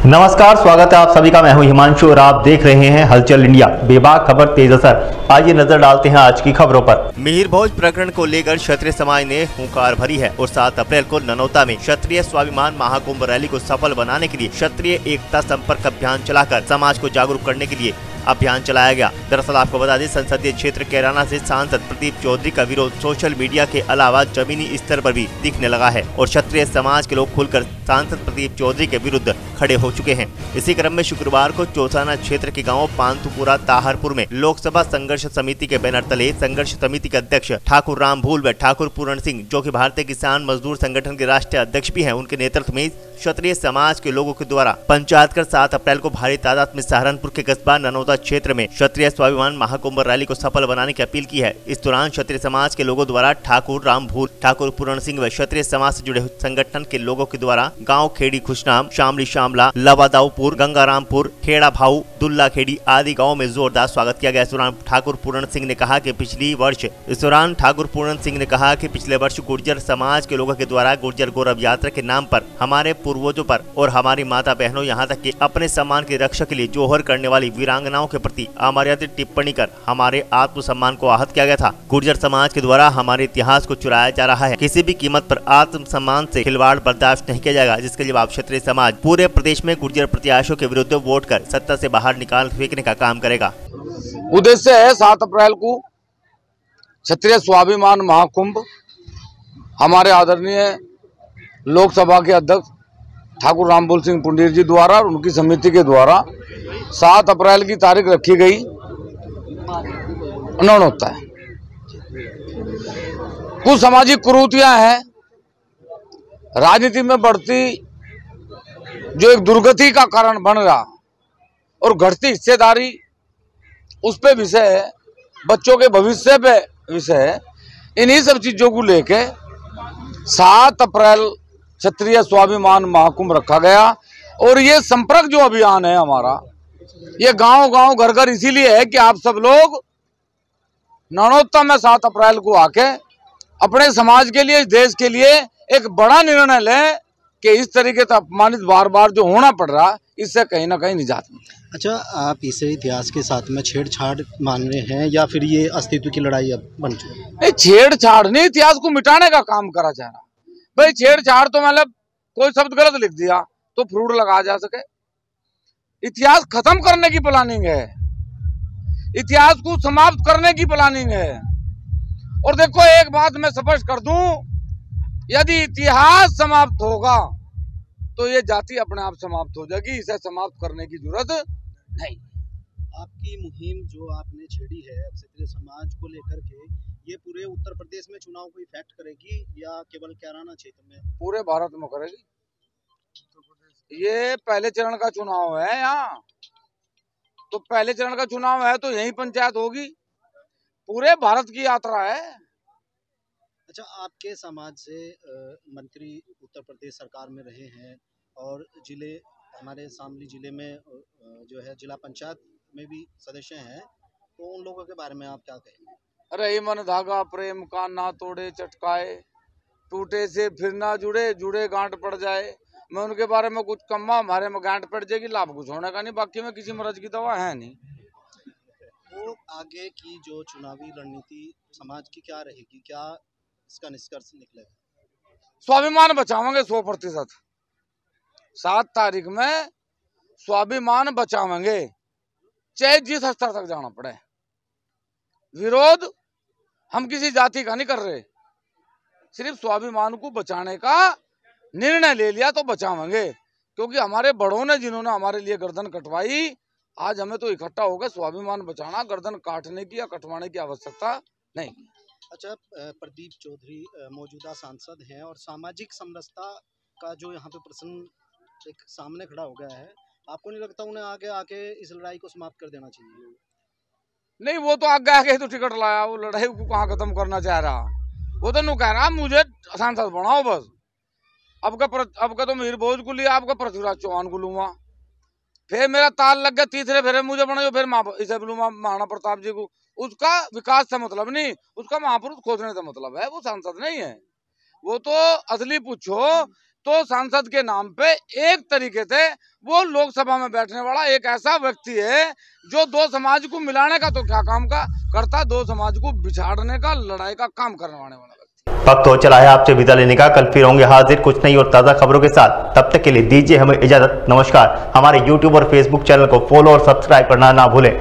नमस्कार, स्वागत है आप सभी का। मैं हूं हिमांशु और आप देख रहे हैं हलचल इंडिया। बेबाक खबर तेज असर। आइए नजर डालते हैं आज की खबरों पर। मिहिर भोज प्रकरण को लेकर क्षत्रिय समाज ने हुंकार भरी है और 7 अप्रैल को ननौता में क्षत्रिय स्वाभिमान महाकुंभ रैली को सफल बनाने के लिए क्षत्रिय एकता संपर्क अभियान चलाकर समाज को जागरूक करने के लिए अभियान चलाया गया। दरअसल आपको बता दें, संसदीय क्षेत्र कैराना से सांसद प्रदीप चौधरी का विरोध सोशल मीडिया के अलावा जमीनी स्तर पर भी दिखने लगा है और क्षत्रिय समाज के लोग खुलकर सांसद प्रदीप चौधरी के विरुद्ध खड़े हो चुके हैं। इसी क्रम में शुक्रवार को चौसाना क्षेत्र के गांव पांतुपुरा ताहरपुर में लोकसभा संघर्ष समिति के बैनर तले संघर्ष समिति के अध्यक्ष ठाकुर राम भूल व ठाकुर पूर्ण सिंह, जो कि भारतीय किसान मजदूर संगठन के राष्ट्रीय अध्यक्ष भी हैं, उनके नेतृत्व में क्षत्रिय समाज के लोगों के द्वारा पंचायत कर 7 अप्रैल को भारी तादाद में सहारनपुर के कस्बा ननौता क्षेत्र में क्षत्रिय स्वाभिमान महाकुंभ रैली को सफल बनाने की अपील की है। इस दौरान क्षत्रिय समाज के लोगों द्वारा ठाकुर राम भूल, ठाकुर पूर्ण सिंह व क्षत्रिय समाज से जुड़े संगठन के लोगों के द्वारा गाँव खेड़ी खुशनाम, शामली शामला, लवादाऊपुर, गंगारामपुर, खेड़ा भाऊ, दुल्ला खेड़ी आदि गाँव में जोरदार स्वागत किया गया। इस दौरान ठाकुर पूर्ण सिंह ने कहा कि पिछले वर्ष गुर्जर समाज के लोगों के द्वारा गुर्जर गौरव यात्रा के नाम पर हमारे पूर्वजों पर और हमारी माता बहनों यहाँ तक कि अपने सम्मान की रक्षा के लिए जोहर करने वाली वीरांगनाओं के प्रति अमर्यादित टिप्पणी कर हमारे आत्मसम्मान को आहत किया गया था। गुर्जर समाज के द्वारा हमारे इतिहास को चुराया जा रहा है। किसी भी कीमत पर आत्मसम्मान से खिलवाड़ बर्दाश्त नहीं किया जाएगा, जिसके जवाब क्षत्रिय समाज पूरे प्रदेश में गुर्जर प्रत्याशियों के विरुद्ध वोट कर सत्ता से बाहर निकाल फेंकने का काम करेगा। उद्देश्य है 7 अप्रैल को क्षत्रिय स्वाभिमान महाकुंभ हमारे आदरणीय लोकसभा के अध्यक्ष ठाकुर रामबोल सिंह पुंडीर जी द्वारा और उनकी समिति के द्वारा 7 अप्रैल की तारीख रखी गई होता है। कुछ सामाजिक कुरीतियां हैं, राजनीति में बढ़ती जो एक दुर्गति का कारण बन रहा और घटती हिस्सेदारी उस पे विषय है, बच्चों के भविष्य पे विषय है। इन्हीं सब चीजों को लेके 7 अप्रैल क्षत्रिय स्वाभिमान महाकुंभ रखा गया। और ये संपर्क जो अभियान है हमारा, ये गांव-गांव घर-घर इसीलिए है कि आप सब लोग ननौता में 7 अप्रैल को आके अपने समाज के लिए, इस देश के लिए एक बड़ा निर्णय लें कि इस तरीके से अपमानित बार-बार जो होना पड़ रहा, इससे कहीं ना कहीं निजात मिले। अच्छा, आप इसे इतिहास के साथ में छेड़छाड़ मान रहे हैं या फिर ये अस्तित्व की लड़ाई अब बन चुकी है? नहीं, छेड़छाड़ नहीं, इतिहास को मिटाने का काम करा जा रहा। भाई छेड़छाड़ तो मतलब कोई शब्द गलत लिख दिया तो फ्रूट लगा जा सके। इतिहास खत्म करने की प्लानिंग है, इतिहास को समाप्त करने की प्लानिंग है। और देखो, एक बात मैं स्पष्ट कर दूं, यदि इतिहास समाप्त होगा तो ये जाति अपने आप समाप्त हो जाएगी। इसे समाप्त करने की जरूरत नहीं। आपकी मुहिम जो आपने छेड़ी है क्षत्रिय समाज को लेकर के, ये पूरे उत्तर प्रदेश में चुनाव को इफेक्ट करेगी या केवल कैराना क्षेत्र में? पूरे भारत में करेगी। ये पहले चरण का चुनाव है, यहाँ तो पहले चरण का चुनाव है तो यही पंचायत होगी। पूरे भारत की यात्रा है। अच्छा, आपके समाज से मंत्री उत्तर प्रदेश सरकार में रहे हैं और जिले हमारे शामली जिले में जो है जिला पंचायत में भी सदस्य हैं, तो उन लोगों के बारे में आप क्या कहेंगे? अरे मन धागा प्रेम का ना तोड़े चटकाए, टूटे से फिर ना जुड़े, जुड़े गांठ पड़ जाए। मैं उनके बारे में कुछ कम्मा, हमारे में गांठ पड़ जाएगी, लाभ कुछ होने का नहीं, बाकी में किसी मर्ज की दवा है नहीं। वो आगे की जो चुनावी रणनीति समाज की क्या रहेगी, क्या इसका निष्कर्ष निकलेगा? स्वाभिमान बचावेंगे 100%। 7 तारीख में स्वाभिमान बचावेंगे, चाहे जिस स्तर तक जाना पड़े। विरोध हम किसी जाति का नहीं कर रहे, सिर्फ स्वाभिमान को बचाने का निर्णय ले लिया तो बचावेंगे। क्योंकि हमारे बड़ों ने, जिन्होंने हमारे लिए गर्दन कटवाई, आज हमें तो इकट्ठा होकर स्वाभिमान बचाना, गर्दन काटने की या कटवाने की आवश्यकता नहीं। अच्छा, प्रदीप चौधरी मौजूदा सांसद हैं और सामाजिक समरसता का जो यहाँ पे प्रश्न एक सामने खड़ा हो गया है, आपको नहीं लगता उन्हें आगे आके इस लड़ाई को समाप्त कर देना चाहिए? नहीं, वो तो आगे आके तो टिकट लाया, वो लड़ाई को कहाँ खत्म करना चाह रहा। वो तो कह रहा मुझे सांसद बनाओ बस। अब का तो मिहिर भोज को लिया, आपका पृथ्वीराज चौहान को लूंगा, फिर मेरा ताल लग गया, तीसरे फेरे मुझे बनाओ, फिर इसे लूंगा महाराणा प्रताप जी को। उसका विकास से मतलब नहीं, उसका महापुरुष खोजने से मतलब है। वो सांसद नहीं है। वो तो असली पूछो तो सांसद के नाम पे एक तरीके से वो लोकसभा में बैठने वाला एक ऐसा व्यक्ति है जो दो समाज को मिलाने का तो क्या काम का करता, दो समाज को बिछाड़ने का, लड़ाई का काम करने वाला व्यक्ति। वक्त हो चला है आपसे विदा लेने का। कल फिर होंगे हाजिर कुछ नई और ताज़ा खबरों के साथ। तब तक के लिए दीजिए हमें इजाजत। नमस्कार। हमारे YouTube और Facebook चैनल को फॉलो और सब्सक्राइब करना ना भूलें।